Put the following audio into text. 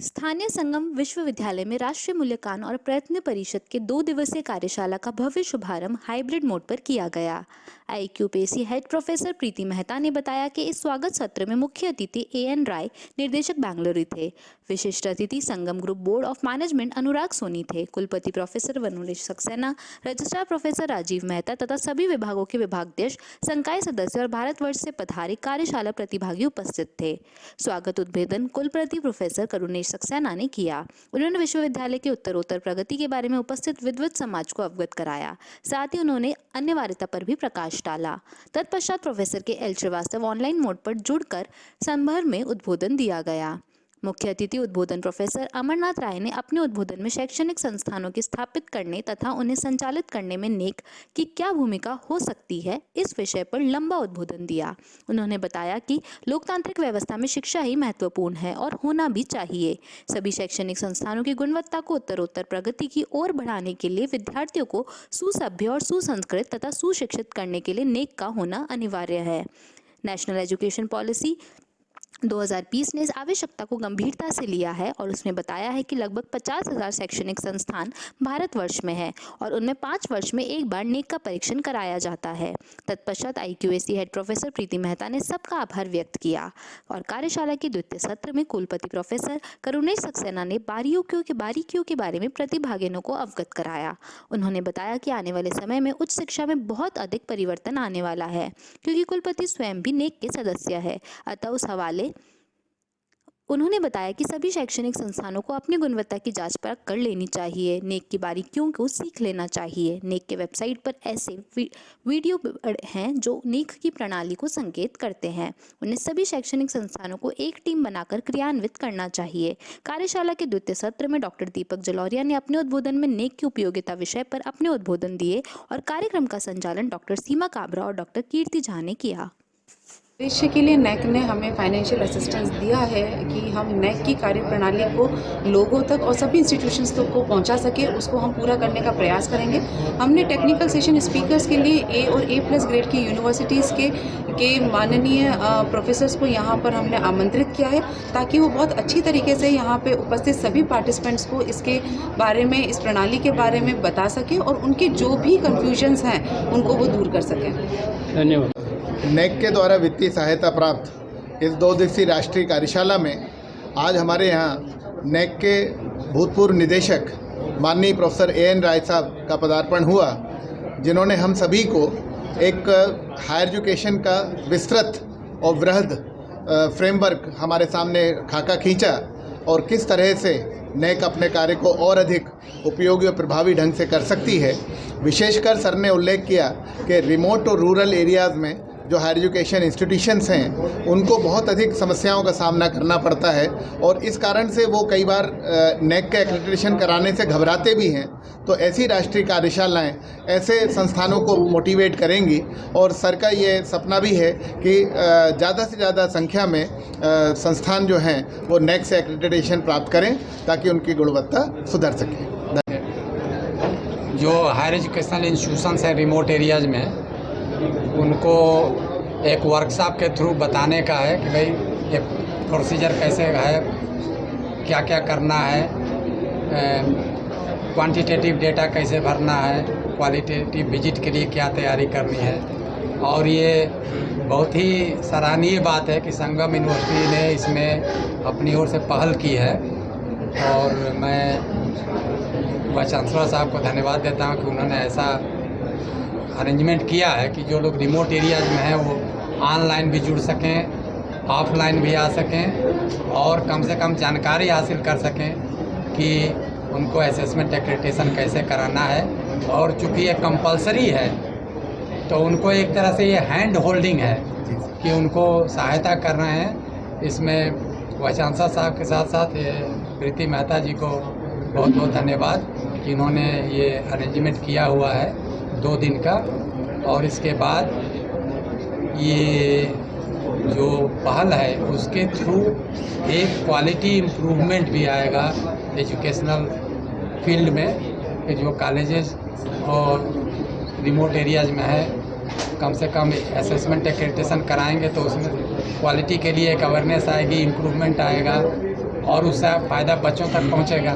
स्थानीय संगम विश्वविद्यालय में राष्ट्रीय मूल्यांकन और प्रयत्न परिषद के 2 दिवसीय कार्यशाला का भव्य शुभारंभ हाइब्रिड मोड पर किया गया। आईक्यूपीएसी हेड प्रोफेसर प्रीति मेहता ने बताया कि इस स्वागत सत्र में मुख्य अतिथि एएन राय, निर्देशक बेंगलुरु थे। विशिष्ट अतिथि Sangam group board of management Anurag Soni थे। कुलपति professor Vanuresh Saxena, registrar professor Rajiv Mehta तथा सभी विभागों के विभागाध्यक्ष, संकाय सदस्य और भारतवर्ष से पधारे कार्यशाला प्रतिभागी उपस्थित थे। स्वागत उद्बोधन कुलपति प्रोफेसर करुणेश सक्सेना ने किया। उन्होंने विश्वविद्यालय की उत्तरोत्तर प्रगति के बारे में उपस्थित विद्वत समाज को अवगत कराया। साथ ही उन्होंने अनिवार्यता पर भी प्रकाश डाला। तत्पश्चात प्रोफेसर के एल श्रीवास्तव ऑनलाइन मोड पर जुड़कर संभर में उद्बोधन दिया गया। मुख्य अतिथि उद्बोधन प्रोफेसर अमरनाथ राय ने अपने उद्बोधन में शैक्षणिक संस्थानों की स्थापित करने तथा उन्हें संचालित करने में नेक की क्या भूमिका हो सकती है, इस विषय पर लंबा उद्बोधन दिया। उन्होंने बताया कि लोकतांत्रिक व्यवस्था में शिक्षा ही महत्वपूर्ण है और होना भी चाहिए। सभी शैक्षणिक संस्थानों की गुणवत्ता को उत्तरोत्तर प्रगति की ओर बढ़ाने के लिए विद्यार्थियों को सुसभ्य और सुसंस्कृत तथा सुशिक्षित करने के लिए नेक का होना अनिवार्य है। नेशनल एजुकेशन पॉलिसी 2020 ने इस आवश्यकता को गंभीरता से लिया है और उसमें बताया है कि लगभग 50,000 शैक्षणिक संस्थान भारतवर्ष में है और उनमें 5 वर्ष में एक बार नेक का परीक्षण कराया जाता है। तत्पश्चात आईक्यूएसी हेड प्रोफेसर प्रीति मेहता ने सबका आभार व्यक्त किया और कार्यशाला के द्वितीय सत्र में कुलपति प्रोफेसर करुणेश सक्सेना ने बारीकियों के बारे में प्रतिभागियों को अवगत कराया। उन्होंने बताया कि आने वाले समय में उच्च शिक्षा में बहुत अधिक परिवर्तन आने वाला है, क्योंकि कुलपति स्वयं भी नेक के सदस्य है। अतः उस हवाले उन्होंने बताया कि सभी शैक्षणिक संस्थानों को अपनी गुणवत्ता की जांच परख कर लेनी चाहिए, नेक की बारीकियों को सीख लेना चाहिए। नेक के वेबसाइट पर ऐसे वीडियो हैं जो नेक की प्रणाली को संकेत करते हैं। उन्हें सभी शैक्षणिक संस्थानों को एक टीम बनाकर क्रियान्वित करना चाहिए। कार्यशाला के द्वितीय सत्र में डॉक्टर दीपक जलोरिया ने अपने उद्बोधन में नेक की उपयोगिता विषय पर अपने उद्बोधन दिए और कार्यक्रम का संचालन डॉक्टर सीमा काबरा और डॉक्टर कीर्ति झा ने किया। भविष्य के लिए नेक ने हमें फाइनेंशियल असिस्टेंस दिया है कि हम नेक की कार्यप्रणाली को लोगों तक और सभी इंस्टीट्यूशंस तक को पहुंचा सके, उसको हम पूरा करने का प्रयास करेंगे। हमने टेक्निकल सेशन स्पीकर्स के लिए ए और A+ ग्रेड की यूनिवर्सिटीज़ के माननीय प्रोफेसर्स को यहाँ पर हमने आमंत्रित किया है, ताकि वो बहुत अच्छी तरीके से यहाँ पे उपस्थित सभी पार्टिसिपेंट्स को इसके बारे में, इस प्रणाली के बारे में बता सकें और उनके जो भी कन्फ्यूजन्स हैं उनको वो दूर कर सकें। धन्यवाद। नेक के द्वारा वित्तीय सहायता प्राप्त इस 2 दिवसीय राष्ट्रीय कार्यशाला में आज हमारे यहाँ नेक के भूतपूर्व निदेशक माननीय प्रोफेसर एएन राय साहब का पदार्पण हुआ, जिन्होंने हम सभी को एक हायर एजुकेशन का विस्तृत और वृहद फ्रेमवर्क हमारे सामने खाका खींचा और किस तरह से नेक अपने कार्य को और अधिक उपयोगी और प्रभावी ढंग से कर सकती है। विशेषकर सर ने उल्लेख किया कि रिमोट और रूरल एरियाज़ में जो हायर एजुकेशन इंस्टीट्यूशंस हैं उनको बहुत अधिक समस्याओं का सामना करना पड़ता है और इस कारण से वो कई बार नेक का एक्रेडिटेशन कराने से घबराते भी हैं। तो ऐसी राष्ट्रीय कार्यशालाएं ऐसे संस्थानों को मोटिवेट करेंगी और सर का ये सपना भी है कि ज़्यादा से ज़्यादा संख्या में संस्थान जो हैं वो नेक से एक्रेडिटेशन प्राप्त करें ताकि उनकी गुणवत्ता सुधर सके। जो हायर एजुकेशनल इंस्टीट्यूशंस हैं रिमोट एरियाज़ में, उनको एक वर्कशॉप के थ्रू बताने का है कि भाई एक प्रोसीजर कैसे है, क्या क्या करना है, क्वांटिटेटिव डेटा कैसे भरना है, क्वालिटेटिव विजिट के लिए क्या तैयारी करनी है। और ये बहुत ही सराहनीय बात है कि संगम यूनिवर्सिटी ने इसमें अपनी ओर से पहल की है और मैं वाइस चांसलर साहब को धन्यवाद देता हूँ कि उन्होंने ऐसा अरेंजमेंट किया है कि जो लोग रिमोट एरियाज़ में हैं वो ऑनलाइन भी जुड़ सकें, ऑफलाइन भी आ सकें और कम से कम जानकारी हासिल कर सकें कि उनको असेसमेंट एक्रेडिटेशन कैसे कराना है। और चूँकि ये कंपलसरी है तो उनको एक तरह से ये हैंड होल्डिंग है कि उनको सहायता कर रहे हैं। इसमें वाइस चांसलर साहब के साथ साथ प्रीति मेहता जी को बहुत बहुत धन्यवाद कि इन्होंने ये अरेंजमेंट किया हुआ है 2 दिन का। और इसके बाद ये जो पहल है उसके थ्रू एक क्वालिटी इम्प्रूवमेंट भी आएगा एजुकेशनल फील्ड में कि जो कॉलेजेस और रिमोट एरियाज़ में है कम से कम असेसमेंट एक्रेडिटेशन कराएंगे तो उसमें क्वालिटी के लिए एक अवेयरनेस आएगी, इम्प्रूवमेंट आएगा और उसका फ़ायदा बच्चों तक पहुँचेगा।